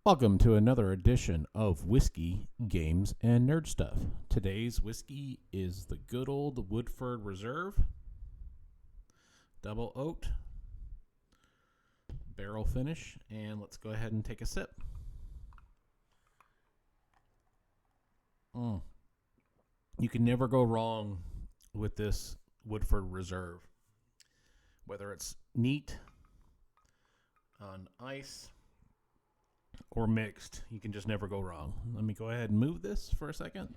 Welcome to another edition of Whiskey, Games, and Nerd Stuff. Today's whiskey is the good old Woodford Reserve, double oaked, barrel finish, and let's go ahead and take a sip. You can never go wrong with this Woodford Reserve. Whether it's neat, on ice, or mixed, you can just never go wrong. Let me go ahead and move this for a second.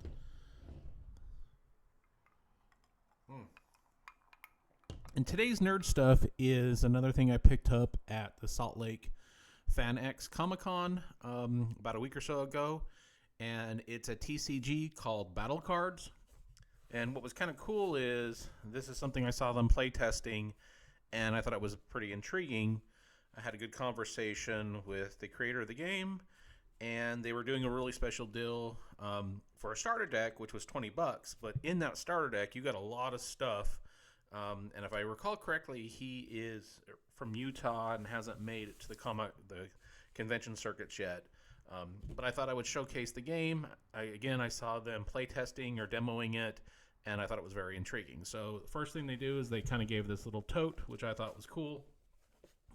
And today's nerd stuff is another thing I picked up at the Salt Lake FanX Comic-Con about a week or so ago. And it's a TCG called BattleCards. And what was kind of cool is this is something I saw them play testing, and I thought it was pretty intriguing. I had a good conversation with the creator of the game, and they were doing a really special deal for a starter deck, which was $20. But in that starter deck, you got a lot of stuff. And if I recall correctly, he is from Utah and hasn't made it to the convention circuits yet. But I thought I would showcase the game. I saw them play testing or demoing it, and I thought it was very intriguing. So the first thing they do is they kind of gave this little tote, which I thought was cool.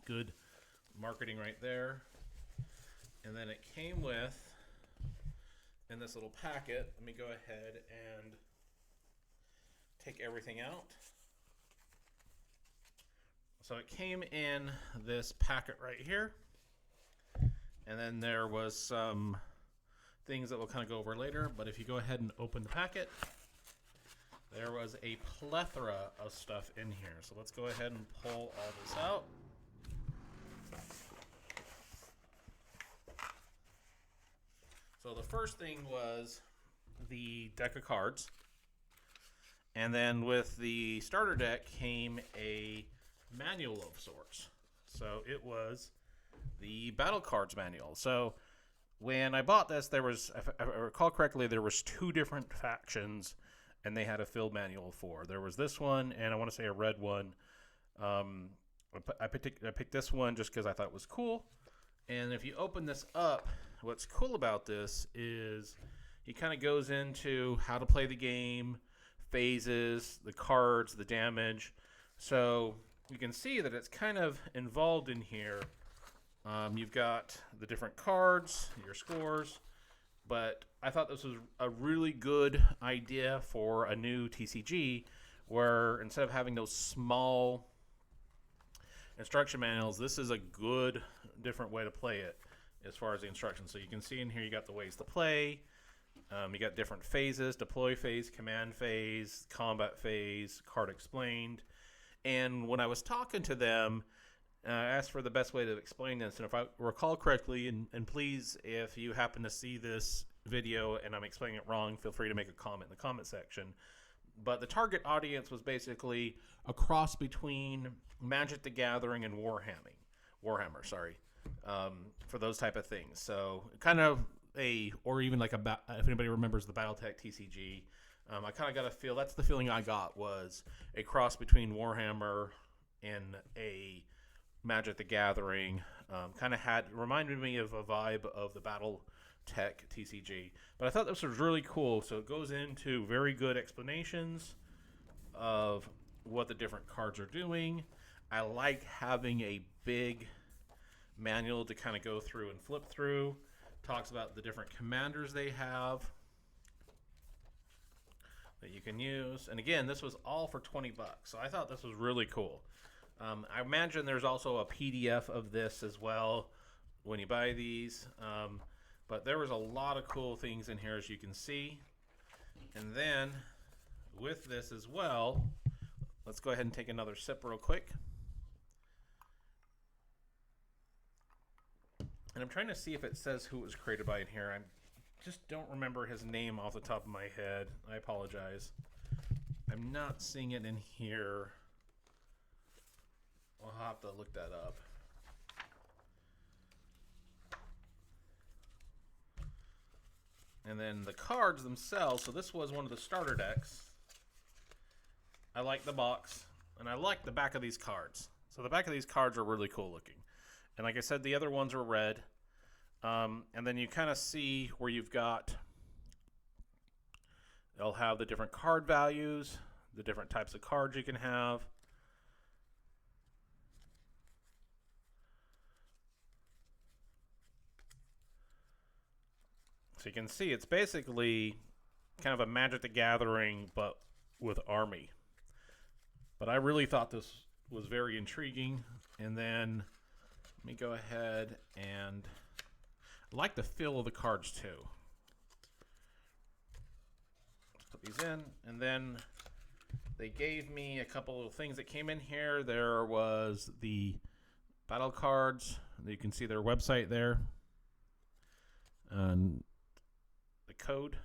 Good marketing right there. And then it came with, in this little packet, let me go ahead and take everything out. So it came in this packet right here. And then there was some things that we'll kind of go over later. But if you go ahead and open the packet, there was a plethora of stuff in here. So let's go ahead and pull all this out. So the first thing was the deck of cards. And then with the starter deck came a manual of sorts. So it was the BattleCards manual. So when I bought this, there was, if I recall correctly, there was two different factions, and they had a field manual for. There was this one, and I want to say a red one. I picked this one just because I thought it was cool. And if you open this up, what's cool about this is he kind of goes into how to play the game, phases, the cards, the damage. So you can see that it's kind of involved in here. You've got the different cards, your scores, but I thought this was a really good idea for a new TCG where instead of having those small instruction manuals, this is a good different way to play it as far as the instructions. So you can see in here you got the ways to play. You got different phases: deploy phase, command phase, combat phase, card explained. And when I was talking to them, I asked for the best way to explain this. And if I recall correctly, and please, if you happen to see this video and I'm explaining it wrong, feel free to make a comment in the comment section. But the target audience was basically a cross between Magic the Gathering and Warhammer, for those type of things. So kind of or even like if anybody remembers the BattleTech TCG, I kind of got a feel, that's the feeling I got, was a cross between Warhammer and a Magic the Gathering. Reminded me of a vibe of the BattleTech TCG. But I thought this was really cool. So it goes into very good explanations of what the different cards are doing. I like having a big manual to kind of go through and flip through. Talks about the different commanders they have that you can use. And again, this was all for $20. So I thought this was really cool. I imagine there's also a PDF of this as well when you buy these. But there was a lot of cool things in here, as you can see. And then with this as well, let's go ahead and take another sip real quick. And I'm trying to see if it says who it was created by in here. I just don't remember his name off the top of my head. I apologize. I'm not seeing it in here. I'll have to look that up. And then the cards themselves. So this was one of the starter decks. I like the box, and I like the back of these cards. So the back of these cards are really cool looking. And like I said, the other ones were red. And then you kind of see where you've got, they'll have the different card values, the different types of cards you can have. So you can see it's basically kind of a Magic the Gathering, but with Army. But I really thought this was very intriguing. And then let me go ahead and I like the feel of the cards too. Let's put these in. And then they gave me a couple of things that came in here. There was the BattleCards. You can see their website there. And the code.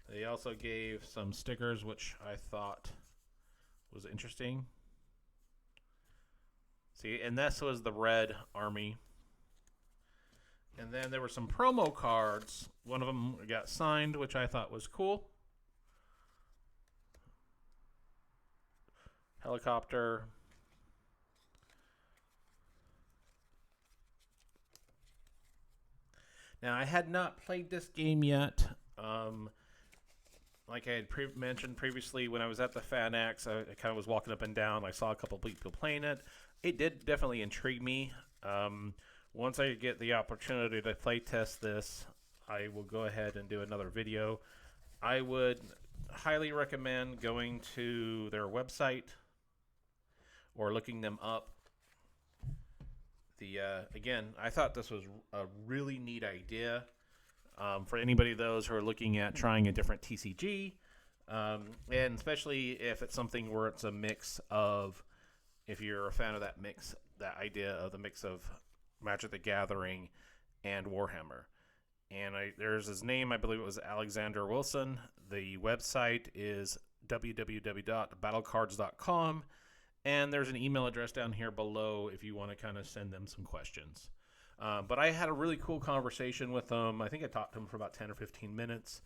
They also gave some stickers, which I thought was interesting. See, and this was the red Army. And then there were some promo cards. One of them got signed, which I thought was cool. Helicopter. Now, I had not played this game yet. Like I had mentioned previously, when I was at the FanX, I kind of was walking up and down. I saw a couple people playing it. It did definitely intrigue me. Once I get the opportunity to play test this, I will go ahead and do another video. I would highly recommend going to their website or looking them up. Again, I thought this was a really neat idea for anybody those who are looking at trying a different TCG, and especially if it's something where it's a mix of, if you're a fan of that mix, that idea of the mix of Magic the Gathering and Warhammer. And there's his name, I believe it was Alexander Wilson. The website is www.battlecards.com. And there's an email address down here below if you want to kind of send them some questions. But I had a really cool conversation with them. I think I talked to them for about 10 or 15 minutes.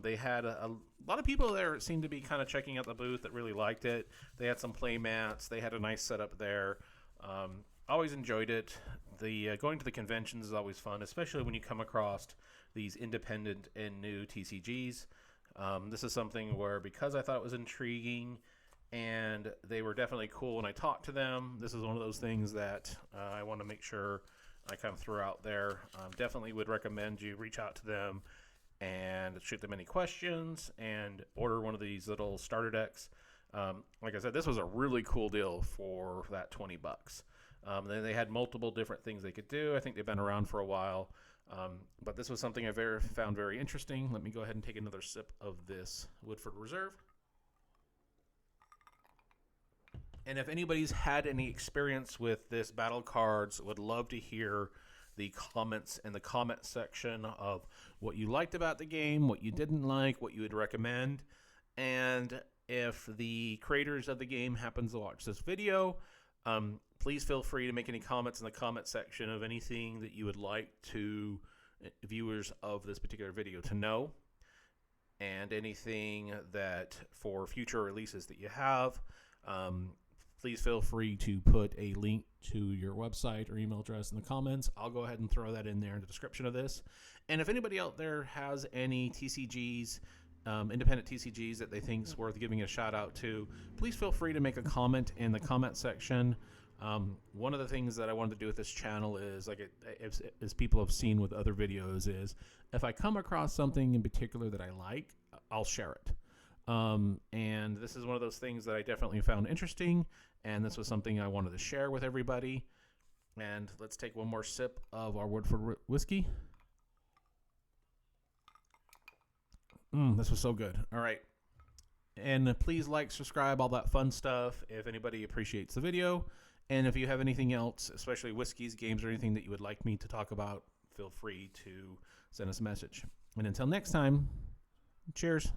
They had a lot of people there that seemed to be kind of checking out the booth that really liked it. They had some play mats. They had a nice setup there. Always enjoyed it. Going to the conventions is always fun, especially when you come across these independent and new TCGs. This is something where, because I thought it was intriguing and they were definitely cool when I talked to them, this is one of those things that I want to make sure I kind of throw out there. Definitely would recommend you reach out to them and shoot them any questions and order one of these little starter decks. Like I said, this was a really cool deal for that $20. Then they had multiple different things they could do. I think they've been around for a while. But this was something I found very interesting. Let me go ahead and take another sip of this Woodford Reserve. And if anybody's had any experience with this BattleCards, would love to hear the comments in the comment section of what you liked about the game, what you didn't like, what you would recommend. And if the creators of the game happens to watch this video, please feel free to make any comments in the comment section of anything that you would like to viewers of this particular video to know, and anything that for future releases that you have. Please feel free to put a link to your website or email address in the comments. I'll go ahead and throw that in there in the description of this. And if anybody out there has any TCGs, independent TCGs that they think is worth giving a shout out to, please feel free to make a comment in the comment section. One of the things that I wanted to do with this channel is, like as people have seen with other videos, is if I come across something in particular that I like, I'll share it. And this is one of those things that I definitely found interesting, and this was something I wanted to share with everybody. And let's take one more sip of our Woodford whiskey. This was so good. All right. And please like, subscribe, all that fun stuff if anybody appreciates the video. And if you have anything else, especially whiskeys, games, or anything that you would like me to talk about, feel free to send us a message. And until next time, cheers.